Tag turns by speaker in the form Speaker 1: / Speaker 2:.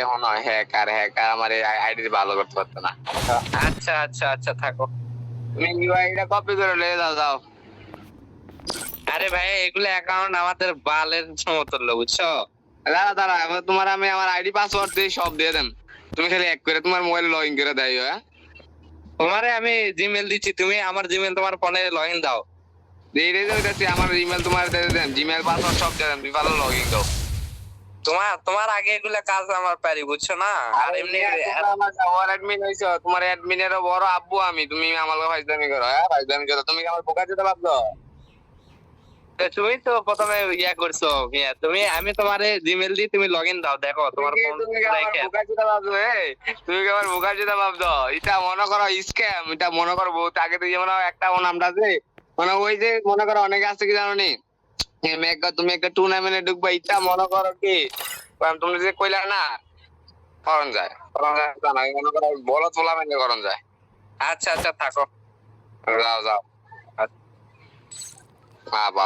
Speaker 1: এখন hacker hacker আমার ID ভালো করতে পারতো না।
Speaker 2: আচ্ছা আচ্ছা আচ্ছা থাকো।
Speaker 1: তুমি ইউআইডিটা কপি করে নিয়ে যাও যাও।
Speaker 2: আরে ভাই এগুলো অ্যাকাউন্ট আমাদের বালের সমতুল্য বুঝছো।
Speaker 1: দাঁড়া দাঁড়া, এবার তোমার আমি আমার আইডি পাসওয়ার্ড দিয়ে সব দিয়ে দেন। তুমি খালি এক করে তোমার মোবাইল লগ ইন করে দেয়। হ্যাঁ,
Speaker 2: তোমারে আমি জিমেল দিচ্ছি, তুমি আমার জিমেল তোমার ফোনে লগ ইন দাও।
Speaker 1: দিয়ে দিতেছি আমার ইমেল তোমার দিয়ে দেন, জিমেল পাসওয়ার্ড সব দিয়ে দেন, তুমি ভালো লগ ইন দাও।
Speaker 2: তোমার তোমার আগে এগুলা কাজ আমার পারি বুঝছো না। আর এমনি
Speaker 1: আমার অ্যাডমিন হইছো, তোমার অ্যাডমিনেরও বড় আব্বু আমি, তুমি আমার ফাইজলামি করো। হ্যাঁ ফাইজলামি করো, তুমি কি আমার বোকা যেতে ভাবছো?
Speaker 2: তুমি তো প্রথমে ইয়া করছো মিয়া, তুমি আমি তোমারে জিমেল দিই, তুমি লগ ইন দাও, দেখো তোমার ফোন
Speaker 1: তুমি কি আমার বোকা যেতে ভাবছো? তুমি কি আমার বোকা যেতে ভাবছো? এটা মনে করো স্ক্যাম, এটা মনে করো বহুত আগে থেকে যেমন একটা নামটা আছে, মানে ওই যে মনে করো অনেকে আছে কি জানো নি, তুমি একটা টুর্নামেন্টে ঢুকবা, এটা মনে করো কি তুমি যে কইলা না করণ যায়, তা না, মনে করো বলো টুর্নামেন্টে করণ যায়।
Speaker 2: আচ্ছা আচ্ছা থাকো।
Speaker 1: যাও যাও। বাবা